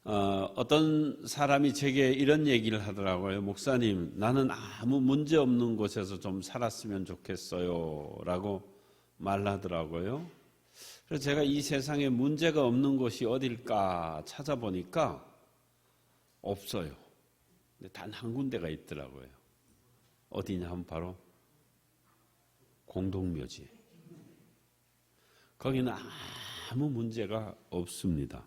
어떤 사람이 제게 이런 얘기를 하더라고요. 목사님, 나는 아무 문제 없는 곳에서 좀 살았으면 좋겠어요 라고 말하더라고요. 그래서 제가 이 세상에 문제가 없는 곳이 어딜까 찾아보니까 없어요. 근데 단 한 군데가 있더라고요. 어디냐 하면 바로 공동묘지. 거기는 아무 문제가 없습니다.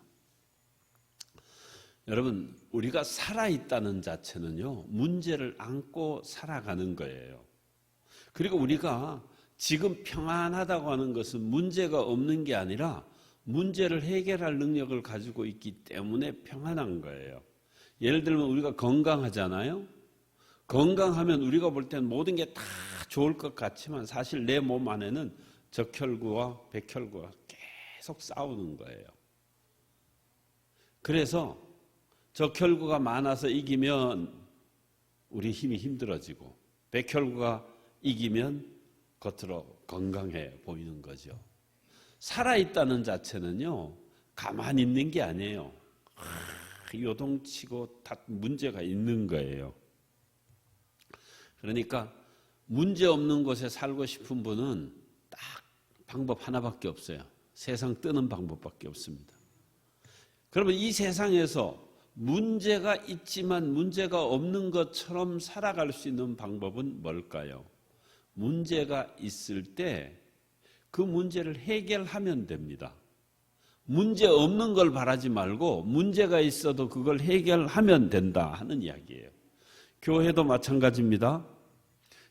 여러분, 우리가 살아있다는 자체는요, 문제를 안고 살아가는 거예요. 그리고 우리가 지금 평안하다고 하는 것은 문제가 없는 게 아니라 문제를 해결할 능력을 가지고 있기 때문에 평안한 거예요. 예를 들면 우리가 건강하잖아요. 건강하면 우리가 볼 때는 모든 게 다 좋을 것 같지만 사실 내 몸 안에는 적혈구와 백혈구가 계속 싸우는 거예요. 그래서 적혈구가 많아서 이기면 우리 힘이 힘들어지고 백혈구가 이기면 겉으로 건강해 보이는 거죠. 살아있다는 자체는요, 가만히 있는 게 아니에요. 요동치고 다 문제가 있는 거예요. 그러니까 문제 없는 곳에 살고 싶은 분은 딱 방법 하나밖에 없어요. 세상 뜨는 방법밖에 없습니다. 그러면 이 세상에서 문제가 있지만 문제가 없는 것처럼 살아갈 수 있는 방법은 뭘까요? 문제가 있을 때 그 문제를 해결하면 됩니다. 문제 없는 걸 바라지 말고 문제가 있어도 그걸 해결하면 된다 하는 이야기예요. 교회도 마찬가지입니다.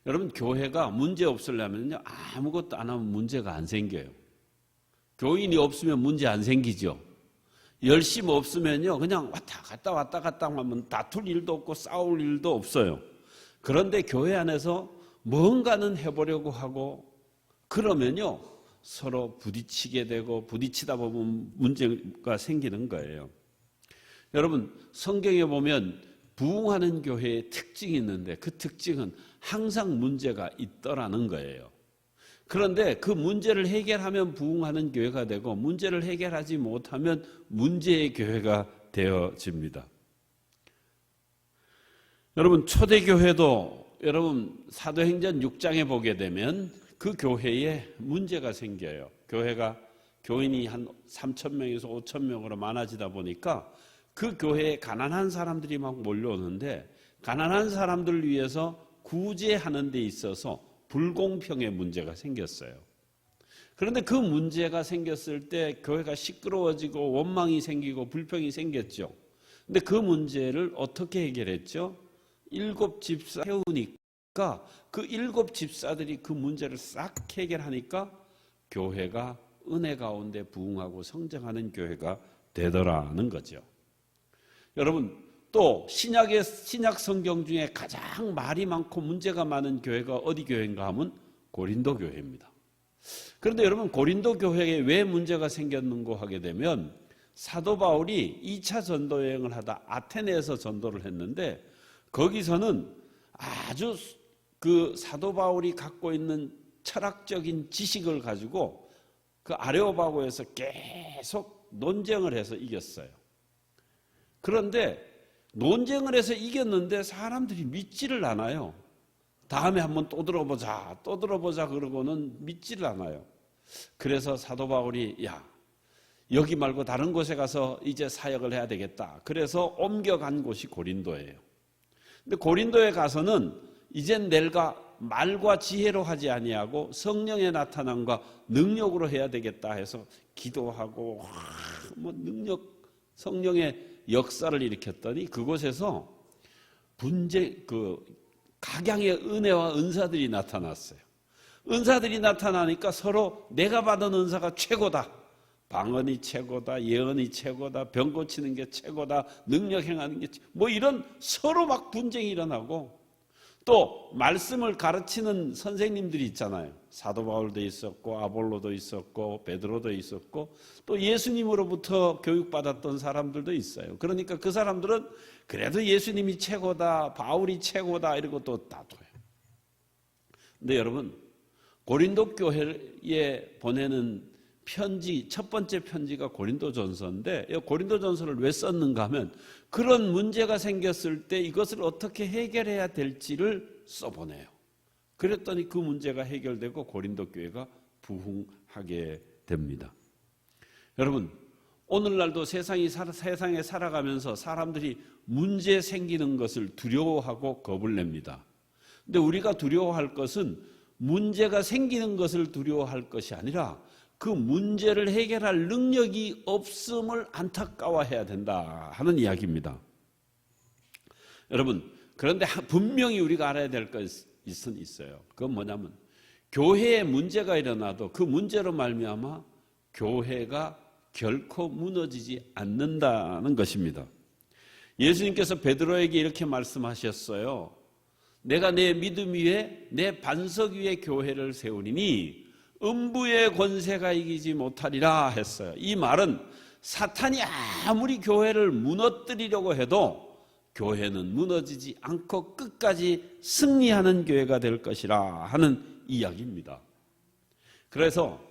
여러분, 교회가 문제 없으려면요, 아무것도 안 하면 문제가 안 생겨요. 교인이 없으면 문제 안 생기죠. 열심 없으면요, 그냥 왔다 갔다 하면 다툴 일도 없고 싸울 일도 없어요. 그런데 교회 안에서 뭔가는 해보려고 하고 그러면요, 서로 부딪히게 되고 부딪히다 보면 문제가 생기는 거예요. 여러분, 성경에 보면 부흥하는 교회의 특징이 있는데 그 특징은 항상 문제가 있더라는 거예요. 그런데 그 문제를 해결하면 부흥하는 교회가 되고 문제를 해결하지 못하면 문제의 교회가 되어집니다. 여러분, 초대교회도 여러분 사도행전 6장에 보게 되면 그 교회에 문제가 생겨요. 교회가 교인이 한 3,000명에서 5,000명으로 많아지다 보니까 그 교회에 가난한 사람들이 막 몰려오는데 가난한 사람들을 위해서 구제하는 데 있어서 불공평의 문제가 생겼어요. 그런데 그 문제가 생겼을 때 교회가 시끄러워지고 원망이 생기고 불평이 생겼죠. 근데 그 문제를 어떻게 해결했죠? 7 집사 세우니까 그 7 집사들이 그 문제를 싹 해결하니까 교회가 은혜 가운데 부흥하고 성장하는 교회가 되더라는 거죠. 여러분, 또 신약 성경 중에 가장 말이 많고 문제가 많은 교회가 어디 교회인가 하면 고린도 교회입니다. 그런데 여러분, 고린도 교회에 왜 문제가 생겼는고 하게 되면 사도 바울이 2차 전도 여행을 하다 아테네에서 전도를 했는데 거기서는 아주 그 사도 바울이 갖고 있는 철학적인 지식을 가지고 그 아레오바고에서 계속 논쟁을 해서 이겼어요. 그런데 논쟁을 해서 이겼는데 사람들이 믿지를 않아요. 다음에 한번 또 들어보자 그러고는 믿지를 않아요. 그래서 사도 바울이 여기 말고 다른 곳에 가서 이제 사역을 해야 되겠다. 그래서 옮겨간 곳이 고린도예요. 근데 고린도에 가서는 이젠 내가 말과 지혜로 하지 아니하고 성령의 나타남과 능력으로 해야 되겠다 해서 기도하고 성령의 역사를 일으켰더니 그곳에서 각양의 은혜와 은사들이 나타났어요. 은사들이 나타나니까 서로 내가 받은 은사가 최고다. 방언이 최고다. 예언이 최고다. 병 고치는 게 최고다. 능력 행하는 게 이런 서로 막 분쟁이 일어나고 또 말씀을 가르치는 선생님들이 있잖아요. 사도 바울도 있었고 아볼로도 있었고 베드로도 있었고 또 예수님으로부터 교육받았던 사람들도 있어요. 그러니까 그 사람들은 그래도 예수님이 최고다, 바울이 최고다 이러고 또 다퉈요. 근데 여러분, 고린도 교회에 보내는 편지, 첫 번째 편지가 고린도전서인데 고린도전서를 왜 썼는가 하면 그런 문제가 생겼을 때 이것을 어떻게 해결해야 될지를 써보내요. 그랬더니 그 문제가 해결되고 고린도 교회가 부흥하게 됩니다. 여러분, 오늘날도 세상에 살아가면서 사람들이 문제 생기는 것을 두려워하고 겁을 냅니다. 근데 우리가 두려워할 것은 문제가 생기는 것을 두려워할 것이 아니라 그 문제를 해결할 능력이 없음을 안타까워해야 된다 하는 이야기입니다. 여러분, 그런데 분명히 우리가 알아야 될 것은 있어요. 그건 뭐냐면 교회에 문제가 일어나도 그 문제로 말미암아 교회가 결코 무너지지 않는다는 것입니다. 예수님께서 베드로에게 이렇게 말씀하셨어요. 내가 내 믿음 위에 내 반석 위에 교회를 세우리니 음부의 권세가 이기지 못하리라 했어요. 이 말은 사탄이 아무리 교회를 무너뜨리려고 해도 교회는 무너지지 않고 끝까지 승리하는 교회가 될 것이라 하는 이야기입니다. 그래서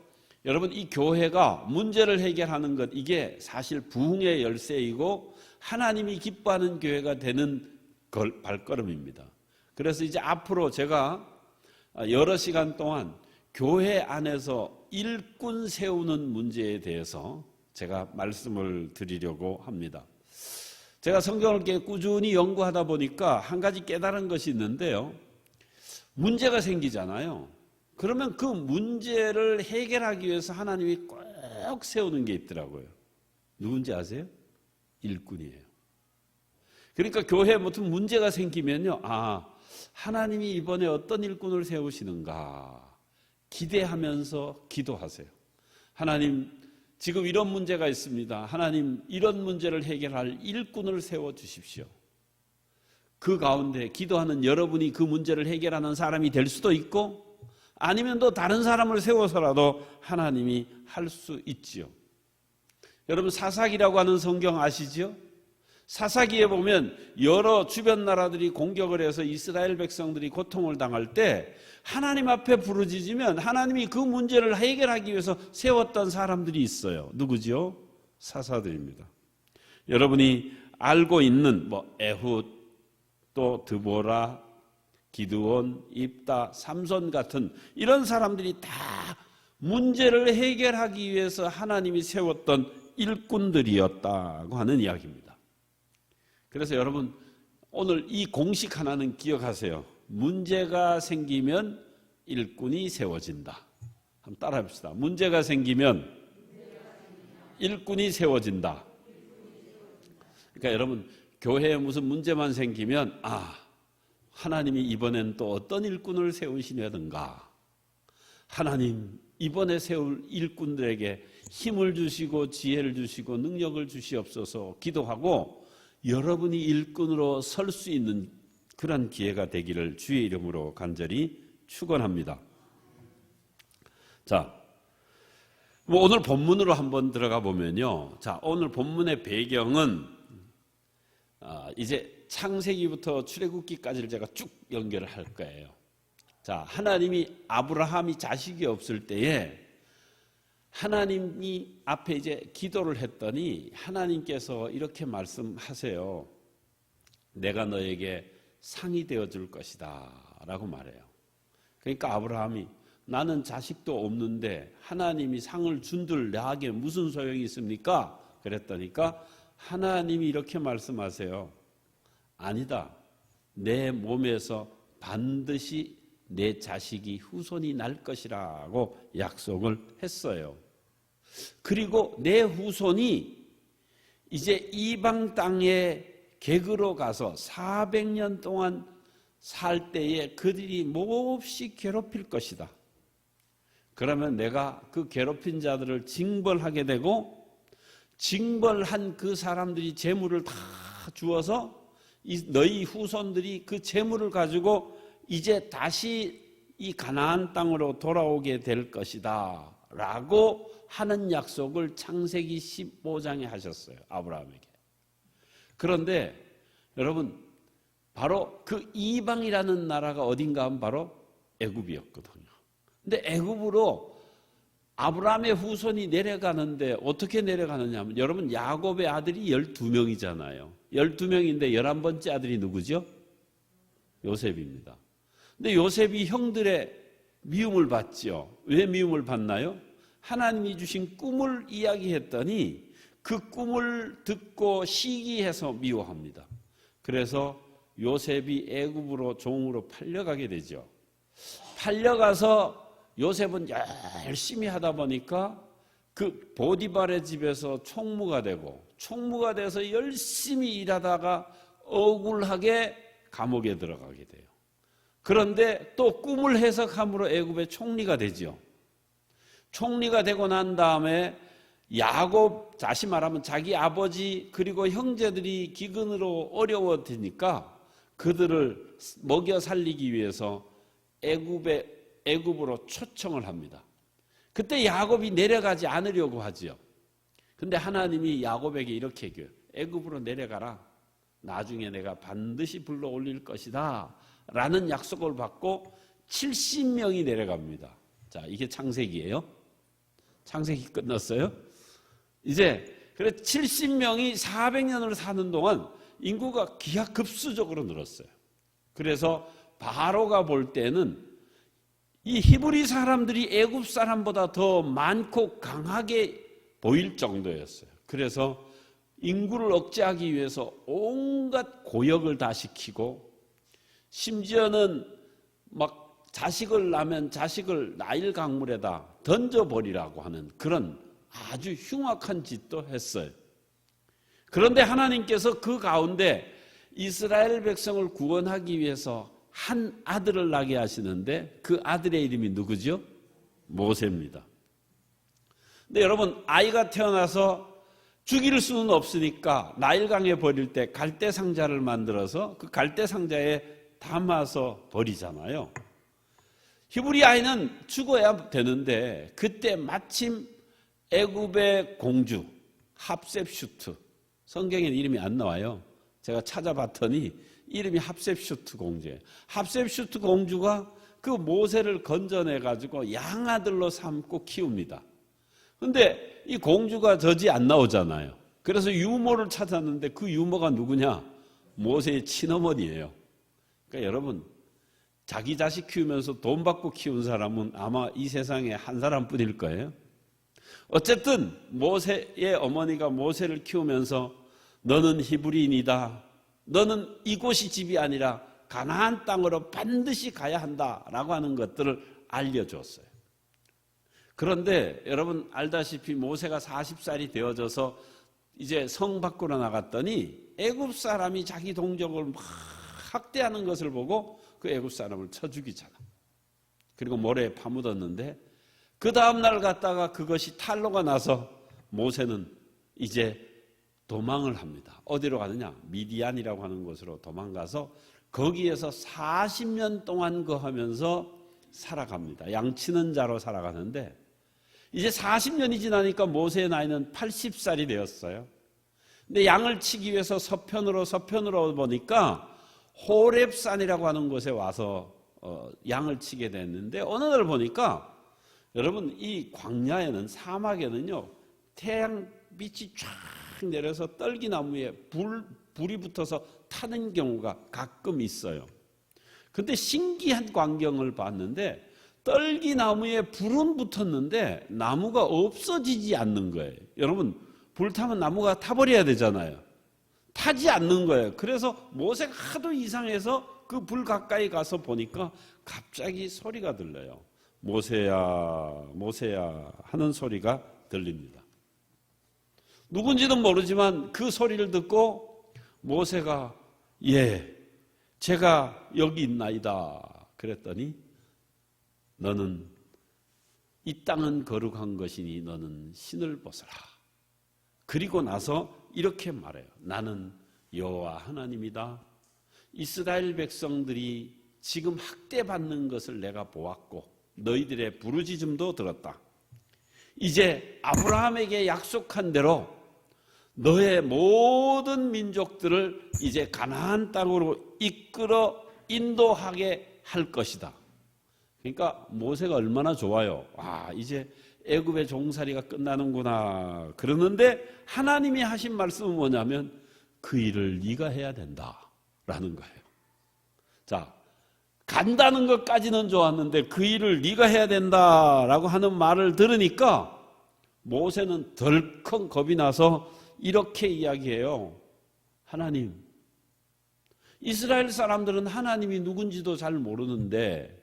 여러분, 이 교회가 문제를 해결하는 것, 이게 사실 부흥의 열쇠이고 하나님이 기뻐하는 교회가 되는 발걸음입니다. 그래서 이제 앞으로 제가 여러 시간 동안 교회 안에서 일꾼 세우는 문제에 대해서 제가 말씀을 드리려고 합니다. 제가 성경을 이렇게 꾸준히 연구하다 보니까 한 가지 깨달은 것이 있는데요. 문제가 생기잖아요. 그러면 그 문제를 해결하기 위해서 하나님이 꼭 세우는 게 있더라고요. 누군지 아세요? 일꾼이에요. 그러니까 교회에 무슨 문제가 생기면요, 하나님이 이번에 어떤 일꾼을 세우시는가 기대하면서 기도하세요. 하나님, 지금 이런 문제가 있습니다. 하나님, 이런 문제를 해결할 일꾼을 세워주십시오. 그 가운데 기도하는 여러분이 그 문제를 해결하는 사람이 될 수도 있고 아니면 또 다른 사람을 세워서라도 하나님이 할 수 있지요. 여러분, 사사기라고 하는 성경 아시죠? 사사기에 보면 여러 주변 나라들이 공격을 해서 이스라엘 백성들이 고통을 당할 때 하나님 앞에 부르짖으면 하나님이 그 문제를 해결하기 위해서 세웠던 사람들이 있어요. 누구죠? 사사들입니다. 여러분이 알고 있는 에훗, 또 드보라, 기드온, 입다, 삼손 같은 이런 사람들이 다 문제를 해결하기 위해서 하나님이 세웠던 일꾼들이었다고 하는 이야기입니다. 그래서 여러분, 오늘 이 공식 하나는 기억하세요. 문제가 생기면 일꾼이 세워진다. 한번 따라해 봅시다. 문제가 생기면 일꾼이 세워진다. 그러니까 여러분, 교회에 무슨 문제만 생기면 하나님이 이번엔 또 어떤 일꾼을 세우시려든가, 하나님 이번에 세울 일꾼들에게 힘을 주시고 지혜를 주시고 능력을 주시옵소서 기도하고 여러분이 일꾼으로 설 수 있는 그런 기회가 되기를 주의 이름으로 간절히 축원합니다. 자, 오늘 본문으로 한번 들어가 보면요. 자, 오늘 본문의 배경은 이제 창세기부터 출애굽기까지를 제가 쭉 연결을 할 거예요. 자, 하나님이 아브라함이 자식이 없을 때에 하나님이 앞에 이제 기도를 했더니 하나님께서 이렇게 말씀하세요. 내가 너에게 상이 되어줄 것이다 라고 말해요. 그러니까 아브라함이 나는 자식도 없는데 하나님이 상을 준들 나에게 무슨 소용이 있습니까? 그랬더니까 하나님이 이렇게 말씀하세요. 아니다. 내 몸에서 반드시 내 자식이 후손이 날 것이라고 약속을 했어요. 그리고 내 후손이 이제 이방 땅에 객으로 가서 400년 동안 살 때에 그들이 몹시 괴롭힐 것이다. 그러면 내가 그 괴롭힌 자들을 징벌하게 되고 징벌한 그 사람들이 재물을 다 주어서 너희 후손들이 그 재물을 가지고 이제 다시 이 가나안 땅으로 돌아오게 될 것이다 라고 하는 약속을 창세기 15장에 하셨어요. 아브라함에게. 그런데 여러분, 바로 그 이방이라는 나라가 어딘가 하면 바로 애굽이었거든요. 근데 애굽으로 아브라함의 후손이 내려가는데 어떻게 내려가느냐 하면, 여러분 야곱의 아들이 12명이잖아요. 12명인데 11번째 아들이 누구죠? 요셉입니다. 근데 요셉이 형들의 미움을 받죠. 왜 미움을 받나요? 하나님이 주신 꿈을 이야기했더니 그 꿈을 듣고 시기해서 미워합니다. 그래서 요셉이 애굽으로 종으로 팔려가게 되죠. 팔려가서 요셉은 열심히 하다 보니까 그 보디발의 집에서 총무가 되고, 총무가 돼서 열심히 일하다가 억울하게 감옥에 들어가게 돼요. 그런데 또 꿈을 해석함으로 애굽의 총리가 되죠. 총리가 되고 난 다음에 야곱, 다시 말하면 자기 아버지 그리고 형제들이 기근으로 어려워지니까 그들을 먹여 살리기 위해서 애굽으로 초청을 합니다. 그때 야곱이 내려가지 않으려고 하죠. 근데 하나님이 야곱에게 이렇게 얘기해요. 애굽으로 내려가라. 나중에 내가 반드시 불러 올릴 것이다 라는 약속을 받고 70명이 내려갑니다. 자, 이게 창세기예요. 창세기 끝났어요. 이제 그래 70명이 400년을 사는 동안 인구가 기하급수적으로 늘었어요. 그래서 바로가 볼 때는 이 히브리 사람들이 애굽 사람보다 더 많고 강하게 보일 정도였어요. 그래서 인구를 억제하기 위해서 온갖 고역을 다 시키고, 심지어는 막 자식을 낳으면 자식을 나일 강물에다 던져버리라고 하는 그런 아주 흉악한 짓도 했어요. 그런데 하나님께서 그 가운데 이스라엘 백성을 구원하기 위해서 한 아들을 낳게 하시는데 그 아들의 이름이 누구죠? 모세입니다. 근데 여러분, 아이가 태어나서 죽일 수는 없으니까 나일강에 버릴 때 갈대 상자를 만들어서 그 갈대 상자에 담아서 버리잖아요. 히브리 아이는 죽어야 되는데 그때 마침 애굽의 공주 합셉슈트, 성경에는 이름이 안 나와요. 제가 찾아봤더니 이름이 합셉슈트 공주예요. 합셉슈트 공주가 그 모세를 건져내가지고 양아들로 삼고 키웁니다. 근데 이 공주가 젖이 안 나오잖아요. 그래서 유모를 찾았는데 그 유모가 누구냐? 모세의 친어머니예요. 그러니까 여러분, 자기 자식 키우면서 돈 받고 키운 사람은 아마 이 세상에 한 사람뿐일 거예요. 어쨌든 모세의 어머니가 모세를 키우면서 너는 히브리인이다. 너는 이곳이 집이 아니라 가나안 땅으로 반드시 가야 한다라고 하는 것들을 알려줬어요. 그런데 여러분 알다시피 모세가 40살이 되어져서 이제 성 밖으로 나갔더니 애굽 사람이 자기 동족을 막 학대하는 것을 보고 그 애굽 사람을 쳐 죽이잖아. 그리고 모래에 파묻었는데 그 다음날 갔다가 그것이 탄로가 나서 모세는 이제 도망을 합니다. 어디로 가느냐? 미디안이라고 하는 곳으로 도망가서 거기에서 40년 동안 거하면서 살아갑니다. 양치는 자로 살아가는데 이제 40년이 지나니까 모세의 나이는 80살이 되었어요. 근데 양을 치기 위해서 서편으로 보니까 호렙산이라고 하는 곳에 와서 양을 치게 됐는데 어느 날 보니까 여러분 이 광야에는, 사막에는요, 태양빛이 쫙 내려서 떨기나무에 불이 붙어서 타는 경우가 가끔 있어요. 근데 신기한 광경을 봤는데 떨기나무에 불은 붙었는데 나무가 없어지지 않는 거예요. 여러분, 불 타면 나무가 타버려야 되잖아요. 타지 않는 거예요. 그래서 모세가 하도 이상해서 그 불 가까이 가서 보니까 갑자기 소리가 들려요. 모세야, 모세야 하는 소리가 들립니다. 누군지는 모르지만 그 소리를 듣고 모세가 예, 제가 여기 있나이다 그랬더니 너는 이 땅은 거룩한 것이니 너는 신을 벗어라. 그리고 나서 이렇게 말해요. 나는 여호와 하나님이다. 이스라엘 백성들이 지금 학대받는 것을 내가 보았고 너희들의 부르짖음도 들었다. 이제 아브라함에게 약속한 대로 너의 모든 민족들을 이제 가나안 땅으로 이끌어 인도하게 할 것이다. 그러니까 모세가 얼마나 좋아요. 아, 이제 애굽의 종살이가 끝나는구나 그러는데 하나님이 하신 말씀은 뭐냐면 그 일을 네가 해야 된다라는 거예요. 자, 간다는 것까지는 좋았는데 그 일을 네가 해야 된다라고 하는 말을 들으니까 모세는 덜컥 겁이 나서 이렇게 이야기해요. 하나님, 이스라엘 사람들은 하나님이 누군지도 잘 모르는데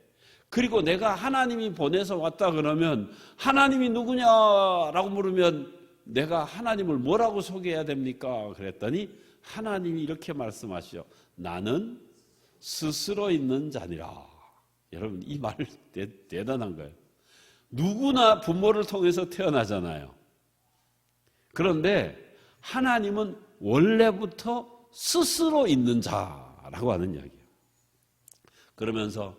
그리고 내가 하나님이 보내서 왔다 그러면 하나님이 누구냐라고 물으면 내가 하나님을 뭐라고 소개해야 됩니까? 그랬더니 하나님이 이렇게 말씀하시죠. 나는 스스로 있는 자니라. 여러분 이 말 대단한 거예요. 누구나 부모를 통해서 태어나잖아요. 그런데 하나님은 원래부터 스스로 있는 자라고 하는 이야기예요. 그러면서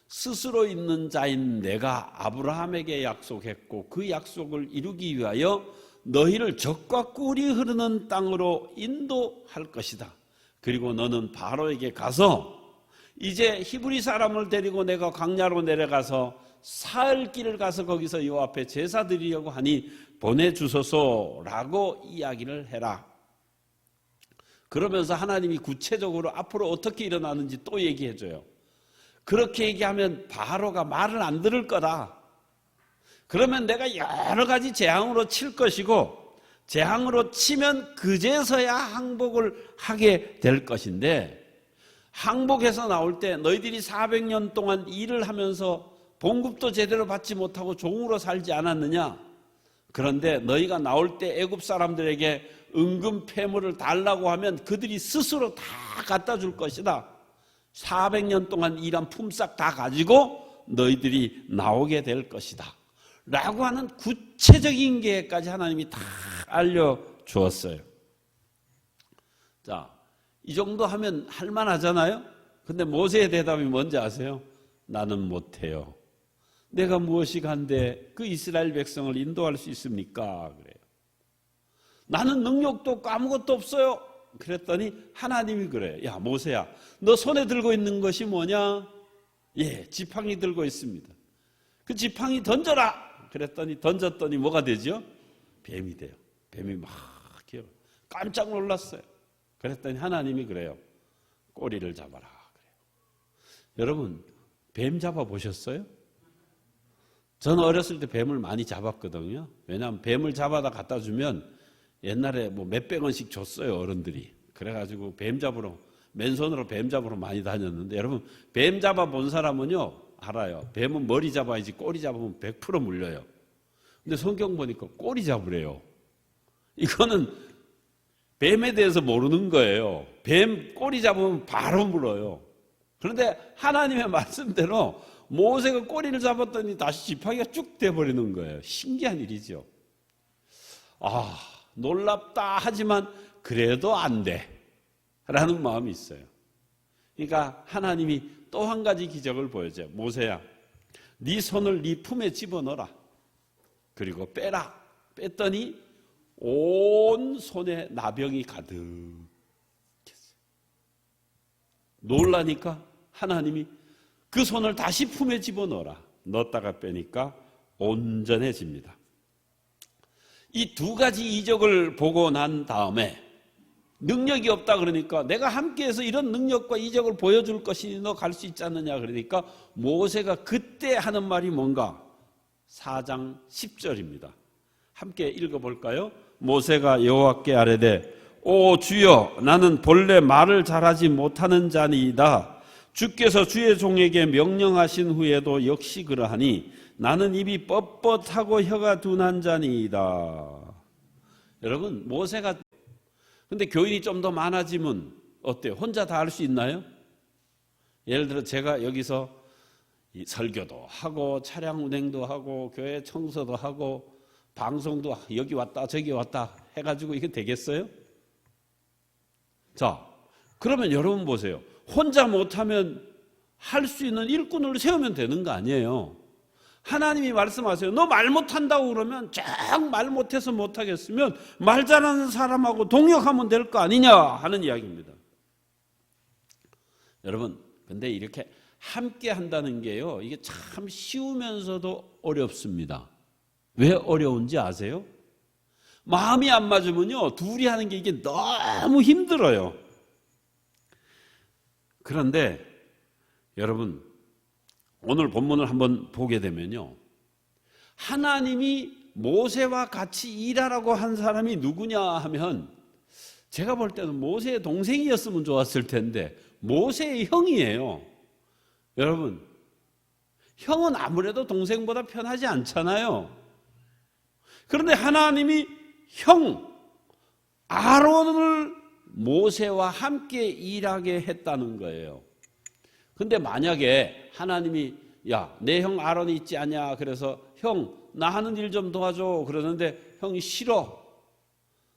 스스로 있는 자인 내가 아브라함에게 약속했고 그 약속을 이루기 위하여 너희를 젖과 꿀이 흐르는 땅으로 인도할 것이다. 그리고 너는 바로에게 가서 이제 히브리 사람을 데리고 내가 광야로 내려가서 사흘 길을 가서 거기서 여호와 앞에 제사 드리려고 하니 보내주소서라고 이야기를 해라. 그러면서 하나님이 구체적으로 앞으로 어떻게 일어나는지 또 얘기해줘요. 그렇게 얘기하면 바로가 말을 안 들을 거다. 그러면 내가 여러 가지 재앙으로 칠 것이고 재앙으로 치면 그제서야 항복을 하게 될 것인데 항복해서 나올 때 너희들이 400년 동안 일을 하면서 봉급도 제대로 받지 못하고 종으로 살지 않았느냐? 그런데 너희가 나올 때 애굽 사람들에게 은금 폐물을 달라고 하면 그들이 스스로 다 갖다 줄 것이다. 400년 동안 일한 품삯 다 가지고 너희들이 나오게 될 것이다. 라고 하는 구체적인 계획까지 하나님이 다 알려주었어요. 자, 이 정도 하면 할만하잖아요? 근데 모세의 대답이 뭔지 아세요? 나는 못해요. 내가 무엇이 간데 그 이스라엘 백성을 인도할 수 있습니까? 그래요. 나는 능력도 없고 아무것도 없어요. 그랬더니 하나님이 그래요. 야, 모세야, 너 손에 들고 있는 것이 뭐냐? 예, 지팡이 들고 있습니다. 그 지팡이 던져라. 그랬더니 던졌더니 뭐가 되죠? 뱀이 돼요. 뱀이 막 기어요. 깜짝 놀랐어요. 그랬더니 하나님이 그래요. 꼬리를 잡아라. 그래요. 여러분, 뱀 잡아보셨어요? 저는 어렸을 때 뱀을 많이 잡았거든요. 왜냐하면 뱀을 잡아다 갖다 주면 옛날에 뭐 몇백 원씩 줬어요, 어른들이. 그래가지고 뱀 잡으러, 맨손으로 뱀 잡으러 많이 다녔는데 여러분, 뱀 잡아본 사람은요, 알아요. 뱀은 머리 잡아야지 꼬리 잡으면 100% 물려요. 근데 성경 보니까 꼬리 잡으래요. 이거는 뱀에 대해서 모르는 거예요. 뱀 꼬리 잡으면 바로 물어요. 그런데 하나님의 말씀대로 모세가 꼬리를 잡았더니 다시 지팡이가 쭉 돼버리는 거예요. 신기한 일이죠. 아, 놀랍다 하지만 그래도 안 돼 라는 마음이 있어요. 그러니까 하나님이 또 한 가지 기적을 보여줘요. 모세야, 네 손을 네 품에 집어넣어라. 그리고 빼라. 뺐더니 온 손에 나병이 가득했어요. 놀라니까 하나님이 그 손을 다시 품에 집어넣어라. 넣었다가 빼니까 온전해집니다. 이 두 가지 이적을 보고 난 다음에 능력이 없다 그러니까 내가 함께해서 이런 능력과 이적을 보여줄 것이니 너 갈 수 있지 않느냐 그러니까 모세가 그때 하는 말이 뭔가 4장 10절입니다. 함께 읽어볼까요? 모세가 여호와께 아뢰되 오 주여 나는 본래 말을 잘하지 못하는 자니이다. 주께서 주의 종에게 명령하신 후에도 역시 그러하니 나는 입이 뻣뻣하고 혀가 둔한 자니이다. 여러분, 모세가 근데 교인이 좀 더 많아지면 어때요? 혼자 다 할 수 있나요? 예를 들어 제가 여기서 설교도 하고 차량 운행도 하고 교회 청소도 하고 방송도 여기 왔다 저기 왔다 해가지고 이게 되겠어요? 자, 그러면 여러분 보세요. 혼자 못하면 할 수 있는 일꾼을 세우면 되는 거 아니에요. 하나님이 말씀하세요. 너 말 못한다고 그러면 쫙 말 못해서 못하겠으면 말 잘하는 사람하고 동역하면 될 거 아니냐 하는 이야기입니다. 여러분, 근데 이렇게 함께 한다는 게요, 이게 참 쉬우면서도 어렵습니다. 왜 어려운지 아세요? 마음이 안 맞으면요, 둘이 하는 게 이게 너무 힘들어요. 그런데 여러분, 오늘 본문을 한번 보게 되면요, 하나님이 모세와 같이 일하라고 한 사람이 누구냐 하면, 제가 볼 때는 모세의 동생이었으면 좋았을 텐데 모세의 형이에요. 여러분, 형은 아무래도 동생보다 편하지 않잖아요. 그런데 하나님이 형 아론을 모세와 함께 일하게 했다는 거예요. 근데 만약에 하나님이 야, 내 형 아론이 있지 않냐, 그래서 형 나 하는 일 좀 도와줘 그러는데 형이 싫어,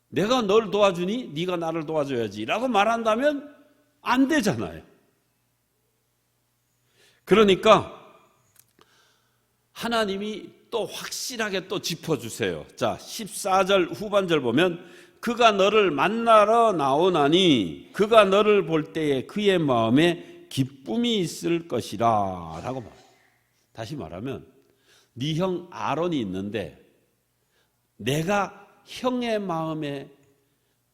내가 널 도와주니 네가 나를 도와줘야지 라고 말한다면 안 되잖아요. 그러니까 하나님이 또 확실하게 또 짚어주세요. 자, 14절 후반절 보면 그가 너를 만나러 나오나니 그가 너를 볼 때에 그의 마음에 기쁨이 있을 것이라 라고 말해요. 다시 말하면 네 형 아론이 있는데 내가 형의 마음에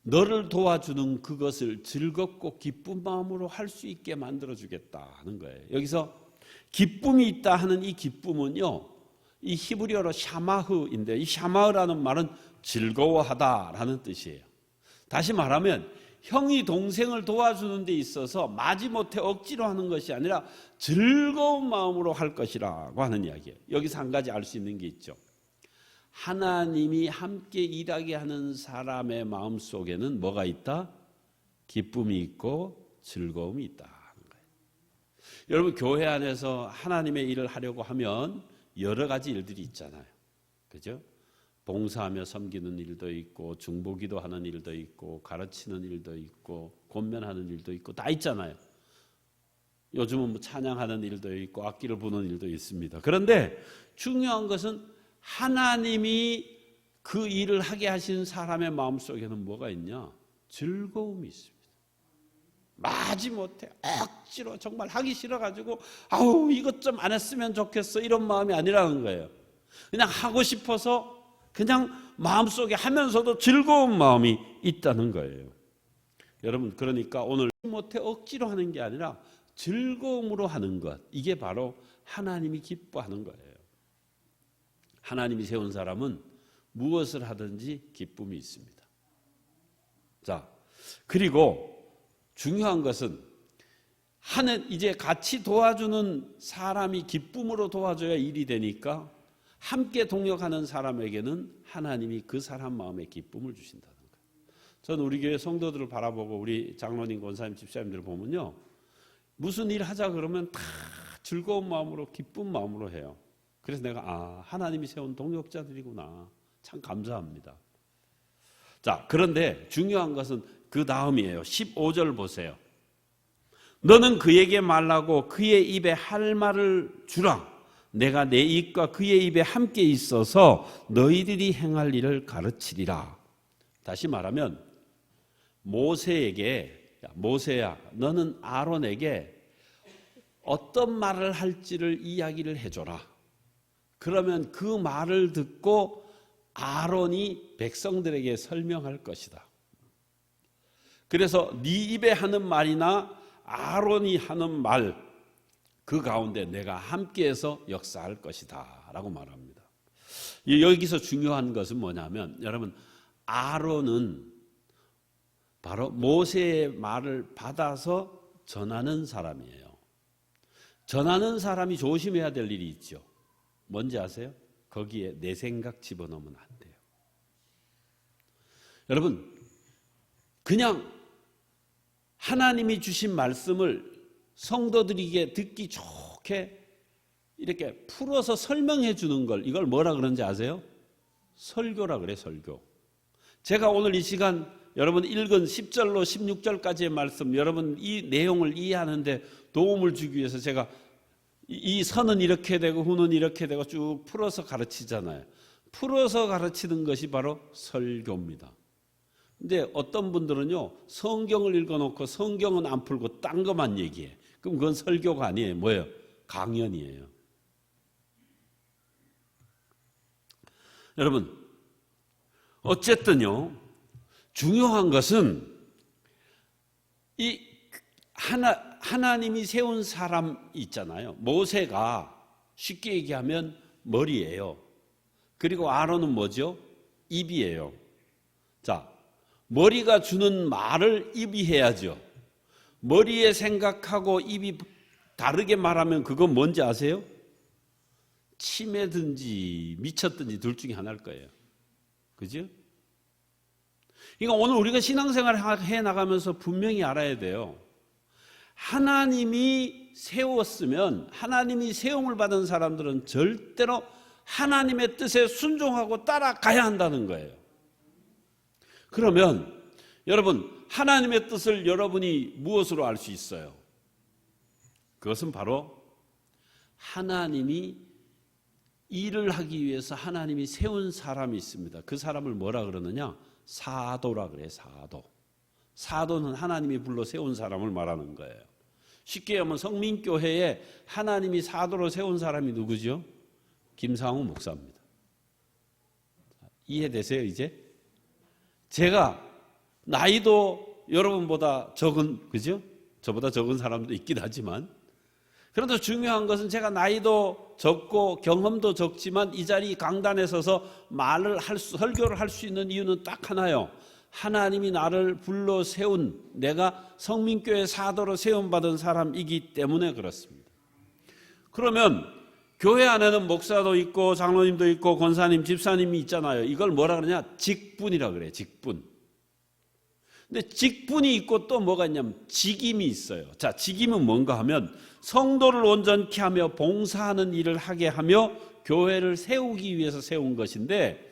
너를 도와주는 그것을 즐겁고 기쁜 마음으로 할 수 있게 만들어주겠다는 거예요. 여기서 기쁨이 있다 하는 이 기쁨은요, 이 히브리어로 샤마흐인데, 이 샤마흐라는 말은 즐거워하다라는 뜻이에요. 다시 말하면 형이 동생을 도와주는 데 있어서 마지못해 억지로 하는 것이 아니라 즐거운 마음으로 할 것이라고 하는 이야기예요. 여기서 한 가지 알 수 있는 게 있죠. 하나님이 함께 일하게 하는 사람의 마음 속에는 뭐가 있다? 기쁨이 있고 즐거움이 있다는 거예요. 여러분, 교회 안에서 하나님의 일을 하려고 하면 여러 가지 일들이 있잖아요. 그죠? 봉사하며 섬기는 일도 있고, 중보기도 하는 일도 있고, 가르치는 일도 있고, 권면하는 일도 있고, 다 있잖아요. 요즘은 뭐 찬양하는 일도 있고, 악기를 부는 일도 있습니다. 그런데 중요한 것은 하나님이 그 일을 하게 하신 사람의 마음속에는 뭐가 있냐? 즐거움이 있습니다. 마지못해 억지로 정말 하기 싫어가지고 아우 이것 좀 안 했으면 좋겠어 이런 마음이 아니라는 거예요. 그냥 하고 싶어서 그냥 마음속에 하면서도 즐거운 마음이 있다는 거예요. 여러분, 그러니까 오늘 못해 억지로 하는 게 아니라 즐거움으로 하는 것, 이게 바로 하나님이 기뻐하는 거예요. 하나님이 세운 사람은 무엇을 하든지 기쁨이 있습니다. 자, 그리고 중요한 것은 이제 같이 도와주는 사람이 기쁨으로 도와줘야 일이 되니까 함께 동역하는 사람에게는 하나님이 그 사람 마음에 기쁨을 주신다는 거예요. 저는 우리 교회 성도들을 바라보고 우리 장로님, 권사님, 집사님들을 보면요, 무슨 일 하자 그러면 다 즐거운 마음으로 기쁜 마음으로 해요. 그래서 내가 하나님이 세운 동역자들이구나, 참 감사합니다. 자, 그런데 중요한 것은 그 다음이에요. 15절 보세요. 너는 그에게 말라고 그의 입에 할 말을 주라. 내가 내 입과 그의 입에 함께 있어서 너희들이 행할 일을 가르치리라. 다시 말하면 모세야, 너는 아론에게 어떤 말을 할지를 이야기를 해줘라. 그러면 그 말을 듣고 아론이 백성들에게 설명할 것이다. 그래서 네 입에 하는 말이나 아론이 하는 말, 그 가운데 내가 함께해서 역사할 것이다 라고 말합니다. 여기서 중요한 것은 뭐냐면, 여러분, 아론은 바로 모세의 말을 받아서 전하는 사람이에요. 전하는 사람이 조심해야 될 일이 있죠. 뭔지 아세요? 거기에 내 생각 집어넣으면 안 돼요. 여러분, 그냥 하나님이 주신 말씀을 성도들에게 듣기 좋게 이렇게 풀어서 설명해 주는 걸, 이걸 뭐라 그러는지 아세요? 설교라 그래, 설교. 제가 오늘 이 시간 여러분 읽은 10절로 16절까지의 말씀, 여러분 이 내용을 이해하는데 도움을 주기 위해서 제가 이 선은 이렇게 되고 후는 이렇게 되고 쭉 풀어서 가르치잖아요. 풀어서 가르치는 것이 바로 설교입니다. 근데 어떤 분들은요, 성경을 읽어놓고 성경은 안 풀고 딴 것만 얘기해. 그럼 그건 설교가 아니에요. 뭐예요? 강연이에요. 여러분, 어쨌든요, 중요한 것은 이 하나님이 세운 사람 있잖아요. 모세가 쉽게 얘기하면 머리예요. 그리고 아론은 뭐죠? 입이에요. 자, 머리가 주는 말을 입이 해야죠. 머리에 생각하고 입이 다르게 말하면 그건 뭔지 아세요? 치매든지 미쳤든지 둘 중에 하나일 거예요. 그죠? 그러니까 오늘 우리가 신앙생활을 해나가면서 분명히 알아야 돼요. 하나님이 세웠으면, 하나님이 세움을 받은 사람들은 절대로 하나님의 뜻에 순종하고 따라가야 한다는 거예요. 그러면 여러분, 하나님의 뜻을 여러분이 무엇으로 알 수 있어요? 그것은 바로 하나님이 일을 하기 위해서 하나님이 세운 사람이 있습니다. 그 사람을 뭐라 그러느냐? 사도라 그래요. 사도. 사도는 하나님이 불러 세운 사람을 말하는 거예요. 쉽게 하면 성민교회에 하나님이 사도로 세운 사람이 누구죠? 김상우 목사입니다. 이해되세요, 이제? 제가 나이도 여러분보다 적은, 그죠? 저보다 적은 사람도 있긴 하지만, 그래도 중요한 것은 제가 나이도 적고 경험도 적지만 이 자리 강단에 서서 설교를 할 수 있는 이유는 딱 하나요. 하나님이 나를 불러 세운, 내가 성민교회 사도로 세움받은 사람이기 때문에 그렇습니다. 그러면 교회 안에는 목사도 있고 장로님도 있고 권사님, 집사님이 있잖아요. 이걸 뭐라 그러냐? 직분이라 그래요. 직분. 근데 직분이 있고 또 뭐가 있냐면 직임이 있어요. 자, 직임은 뭔가 하면 성도를 온전케 하며 봉사하는 일을 하게 하며 교회를 세우기 위해서 세운 것인데,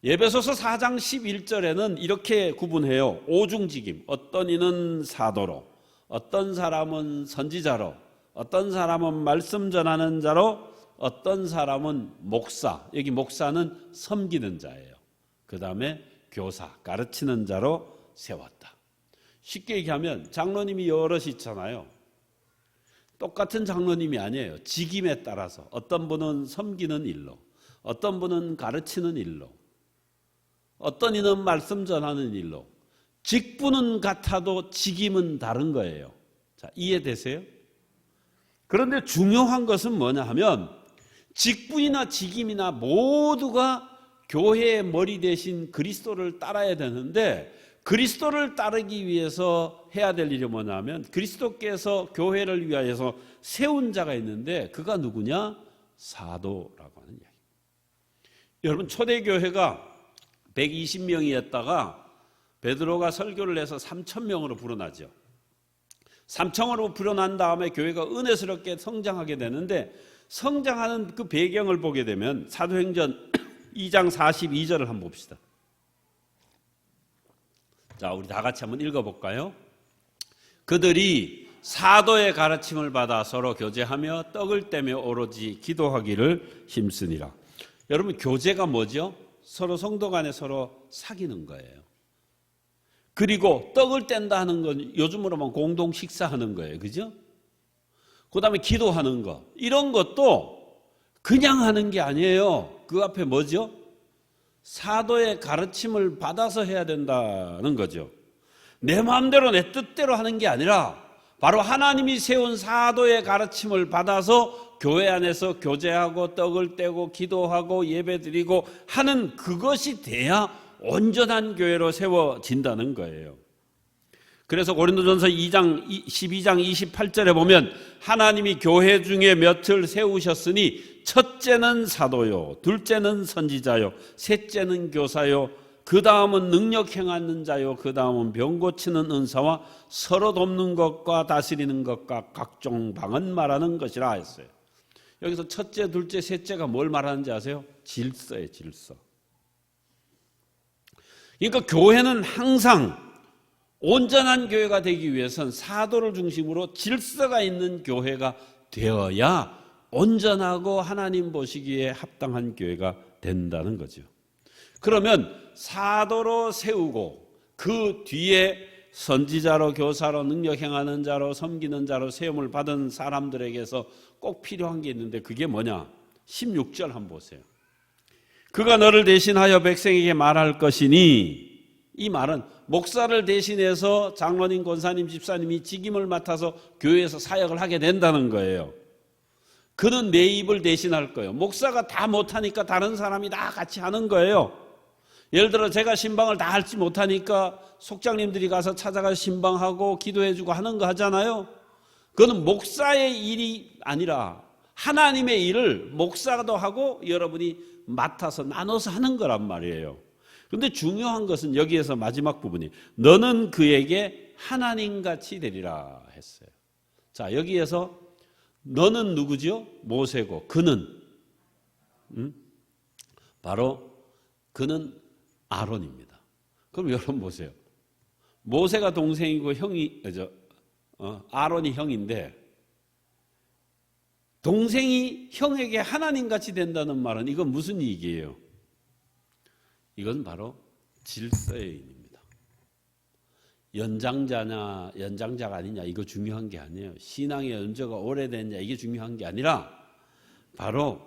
에베소서 4장 11절에는 이렇게 구분해요. 오중직임. 어떤 이는 사도로, 어떤 사람은 선지자로, 어떤 사람은 말씀 전하는 자로, 어떤 사람은 목사. 여기 목사는 섬기는 자예요. 그 다음에 교사, 가르치는 자로 세웠다. 쉽게 얘기하면 장로님이 여럿이 있잖아요. 똑같은 장로님이 아니에요. 직임에 따라서 어떤 분은 섬기는 일로, 어떤 분은 가르치는 일로, 어떤 이는 말씀 전하는 일로. 직분은 같아도 직임은 다른 거예요. 자, 이해되세요? 그런데 중요한 것은 뭐냐 하면 직분이나 직임이나 모두가 교회의 머리 대신 그리스도를 따라야 되는데, 그리스도를 따르기 위해서 해야 될 일이 뭐냐면 그리스도께서 교회를 위하여서 세운 자가 있는데 그가 누구냐? 사도라고 하는 이야기. 여러분, 초대교회가 120명이었다가 베드로가 설교를 해서 3,000명으로 불어나죠. 3,000으로 불어난 다음에 교회가 은혜스럽게 성장하게 되는데, 성장하는 그 배경을 보게 되면 사도행전 2장 42절을 한번 봅시다. 자, 우리 다 같이 한번 읽어볼까요? 그들이 사도의 가르침을 받아 서로 교제하며 떡을 떼며 오로지 기도하기를 힘쓰니라. 여러분, 교제가 뭐죠? 서로 성도 간에 서로 사귀는 거예요. 그리고 떡을 뗀다 하는 건 요즘으로 만 공동 식사하는 거예요. 그죠? 그 다음에 기도하는 거. 이런 것도 그냥 하는 게 아니에요. 그 앞에 뭐죠? 사도의 가르침을 받아서 해야 된다는 거죠. 내 마음대로 내 뜻대로 하는 게 아니라 바로 하나님이 세운 사도의 가르침을 받아서 교회 안에서 교제하고 떡을 떼고 기도하고 예배드리고 하는 그것이 돼야 온전한 교회로 세워진다는 거예요. 그래서 고린도전서 12장 28절에 보면 하나님이 교회 중에 몇을 세우셨으니 첫째는 사도요, 둘째는 선지자요, 셋째는 교사요, 그 다음은 능력 행하는 자요, 그 다음은 병 고치는 은사와 서로 돕는 것과 다스리는 것과 각종 방언 말하는 것이라 했어요. 여기서 첫째, 둘째, 셋째가 뭘 말하는지 아세요? 질서예요, 질서. 그러니까 교회는 항상 온전한 교회가 되기 위해서는 사도를 중심으로 질서가 있는 교회가 되어야 온전하고 하나님 보시기에 합당한 교회가 된다는 거죠. 그러면 사도로 세우고 그 뒤에 선지자로, 교사로, 능력 행하는 자로, 섬기는 자로 세움을 받은 사람들에게서 꼭 필요한 게 있는데 그게 뭐냐? 16절 한번 보세요. 그가 너를 대신하여 백성에게 말할 것이니, 이 말은 목사를 대신해서 장로님, 권사님, 집사님이 직임을 맡아서 교회에서 사역을 하게 된다는 거예요. 그는 내 입을 대신할 거예요. 목사가 다 못하니까 다른 사람이 다 같이 하는 거예요. 예를 들어 제가 신방을 다 할지 못하니까 속장님들이 가서 찾아가서 신방하고 기도해주고 하는 거 하잖아요. 그건 목사의 일이 아니라 하나님의 일을 목사도 하고 여러분이 맡아서 나눠서 하는 거란 말이에요. 그런데 중요한 것은 여기에서 마지막 부분이 너는 그에게 하나님같이 되리라 했어요. 자, 여기에서 너는 누구죠? 모세고 그는 바로 그는 아론입니다. 그럼 여러분 보세요. 모세가 동생이고 아론이 형인데 동생이 형에게 하나님같이 된다는 말은 이건 무슨 얘기예요? 이건 바로 질서의 의미입니다. 연장자가 아니냐 이거 중요한 게 아니에요. 신앙의 연조가 오래됐냐 이게 중요한 게 아니라 바로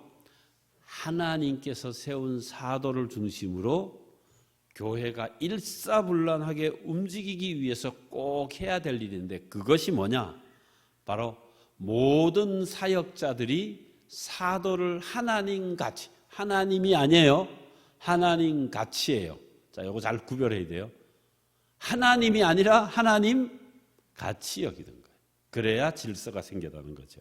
하나님께서 세운 사도를 중심으로 교회가 일사불란하게 움직이기 위해서 꼭 해야 될 일인데 그것이 뭐냐? 바로 모든 사역자들이 사도를 하나님같이, 하나님이 아니에요. 하나님같이예요. 자, 이거 잘 구별해야 돼요. 하나님이 아니라 하나님같이 여기는 거예요. 그래야 질서가 생겨나는 거죠.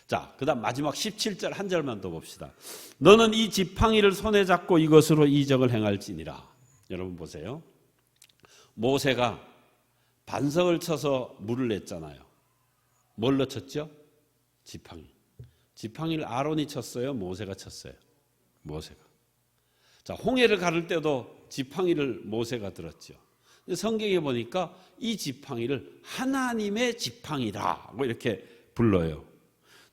자, 그 다음 마지막 17절 한 절만 더 봅시다. 너는 이 지팡이를 손에 잡고 이것으로 이적을 행할지니라. 여러분 보세요. 모세가 반석을 쳐서 물을 냈잖아요. 뭘로 쳤죠? 지팡이. 지팡이를 아론이 쳤어요? 모세가 쳤어요? 모세가. 자, 홍해를 가를 때도 지팡이를 모세가 들었죠. 성경에 보니까 이 지팡이를 하나님의 지팡이다 이렇게 불러요.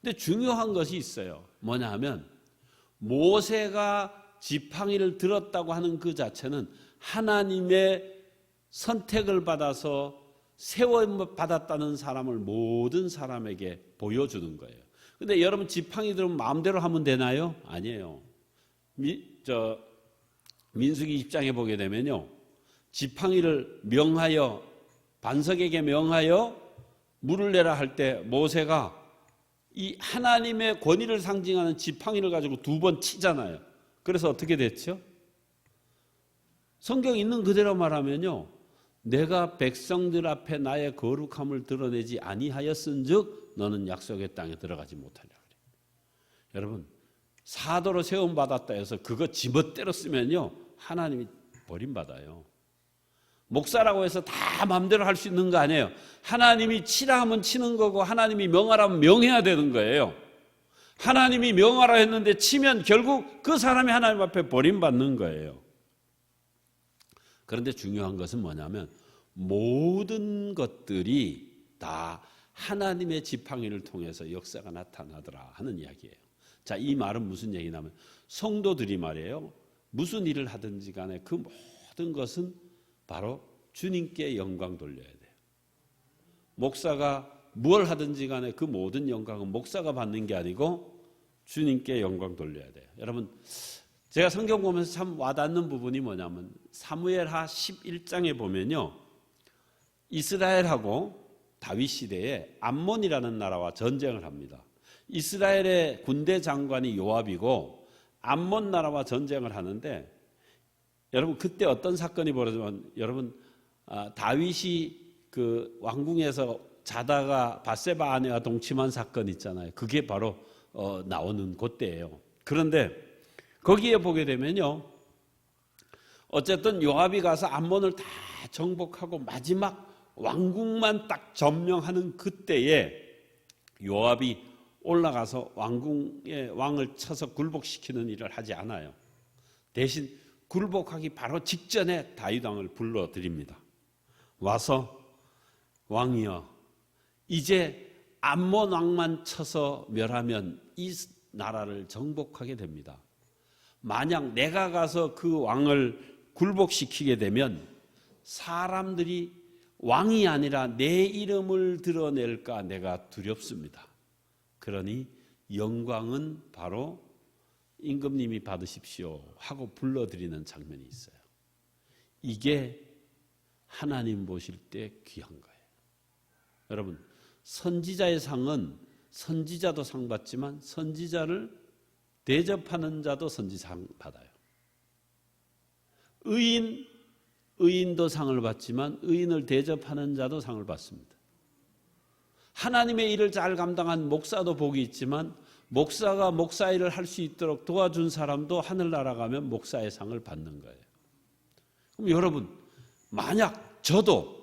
근데 중요한 것이 있어요. 뭐냐 하면 모세가 지팡이를 들었다고 하는 그 자체는 하나님의 선택을 받아서 세워받았다는 사람을 모든 사람에게 보여주는 거예요. 근데 여러분 지팡이 들으면 마음대로 하면 되나요? 아니에요. 민수기 10장에 보게 되면요. 지팡이를 명하여 반석에게 명하여 물을 내라 할 때 모세가 이 하나님의 권위를 상징하는 지팡이를 가지고 2번 치잖아요. 그래서 어떻게 됐죠? 성경 있는 그대로 말하면요. 내가 백성들 앞에 나의 거룩함을 드러내지 아니하였은즉 너는 약속의 땅에 들어가지 못하리라. 여러분 사도로 세움 받았다 해서 그거 지멋대로 쓰면요 하나님이 버림받아요. 목사라고 해서 다 마음대로 할 수 있는 거 아니에요. 하나님이 치라 하면 치는 거고 하나님이 명하라 하면 명해야 되는 거예요. 하나님이 명하라 했는데 치면 결국 그 사람이 하나님 앞에 버림받는 거예요. 그런데 중요한 것은 뭐냐면 모든 것들이 다 하나님의 지팡이를 통해서 역사가 나타나더라 하는 이야기예요. 자, 이 말은 무슨 얘기냐면 성도들이 말이에요. 무슨 일을 하든지 간에 그 모든 것은 바로 주님께 영광 돌려야 돼요. 목사가 뭘 하든지 간에 그 모든 영광은 목사가 받는 게 아니고 주님께 영광 돌려야 돼요. 여러분 제가 성경 보면서 참 와닿는 부분이 뭐냐면 사무엘하 11장에 보면요. 이스라엘하고 다윗 시대에 암몬이라는 나라와 전쟁을 합니다. 이스라엘의 군대 장관이 요압이고 암몬 나라와 전쟁을 하는데 여러분 그때 어떤 사건이 벌어지면 여러분 다윗이 그 왕궁에서 자다가 밧세바 아내와 동침한 사건 있잖아요. 그게 바로 나오는 그때예요. 그런데 거기에 보게 되면요. 어쨌든 요압이 가서 암몬을 다 정복하고 마지막 왕궁만 딱 점령하는 그때에 요압이 올라가서 왕궁의 왕을 쳐서 굴복시키는 일을 하지 않아요. 대신 굴복하기 바로 직전에 다윗 왕을 불러드립니다. 와서 왕이여 이제 암몬 왕만 쳐서 멸하면 이 나라를 정복하게 됩니다. 만약 내가 가서 그 왕을 굴복시키게 되면 사람들이 왕이 아니라 내 이름을 드러낼까 내가 두렵습니다. 그러니 영광은 바로 임금님이 받으십시오 하고 불러드리는 장면이 있어요. 이게 하나님 보실 때 귀한 거예요. 여러분, 선지자의 상은 선지자도 상 받지만 선지자를 대접하는 자도 선지상 받아요. 의인도 상을 받지만 의인을 대접하는 자도 상을 받습니다. 하나님의 일을 잘 감당한 목사도 복이 있지만 목사가 목사 일을 할 수 있도록 도와준 사람도 하늘나라 가면 목사의 상을 받는 거예요. 그럼 여러분, 만약 저도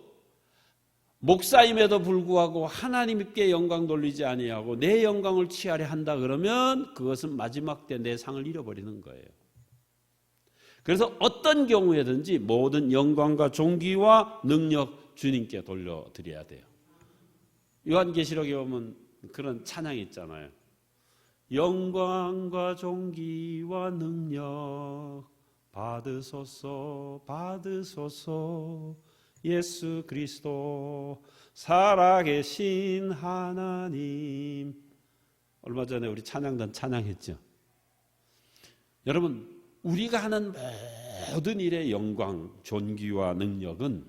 목사임에도 불구하고 하나님께 영광 돌리지 아니하고 내 영광을 취하려 한다 그러면 그것은 마지막 때 내 상을 잃어버리는 거예요. 그래서 어떤 경우에든지 모든 영광과 존귀와 능력 주님께 돌려드려야 돼요. 요한계시록에 보면 그런 찬양이 있잖아요. 영광과 존귀와 능력 받으소서 받으소서 예수 그리스도 살아계신 하나님. 얼마 전에 우리 찬양단 찬양했죠. 여러분, 우리가 하는 모든 일의 영광, 존귀와 능력은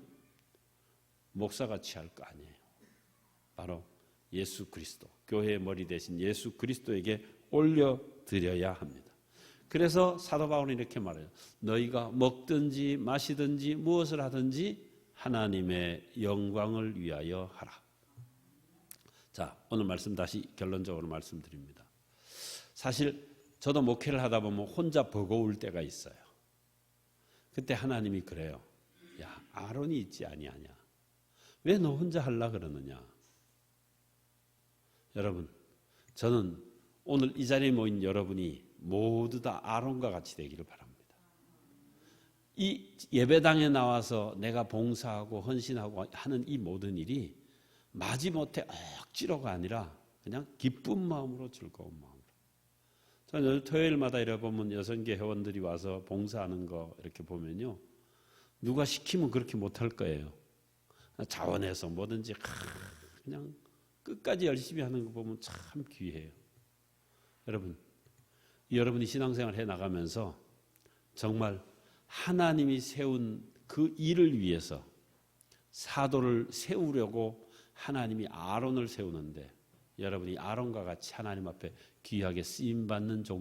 목사가 취할 거 아니에요. 바로 예수 그리스도, 교회의 머리 대신 예수 그리스도에게 올려드려야 합니다. 그래서 사도 바울은 이렇게 말해요. 너희가 먹든지 마시든지 무엇을 하든지 하나님의 영광을 위하여 하라. 자, 오늘 말씀 다시 결론적으로 말씀드립니다. 사실 저도 목회를 하다 보면 혼자 버거울 때가 있어요. 그때 하나님이 그래요. 야, 아론이 있지 아니하냐? 왜 너 혼자 하려 그러느냐? 여러분, 저는 오늘 이 자리에 모인 여러분이 모두 다 아론과 같이 되기를 바랍니다. 이 예배당에 나와서 내가 봉사하고 헌신하고 하는 이 모든 일이 마지못해 억지로가 아니라 그냥 기쁜 마음으로 즐거운 마음으로. 저는 토요일마다 이래 보면 여성계 회원들이 와서 봉사하는 거 이렇게 보면요. 누가 시키면 그렇게 못할 거예요. 자원해서 뭐든지 그냥 끝까지 열심히 하는 거 보면 참 귀해요. 여러분이 신앙생활 해나가면서 정말 하나님이 세운 그 일을 위해서 사도를 세우려고 하나님이 아론을 세우는데 여러분이 아론과 같이 하나님 앞에 귀하게 쓰임받는 종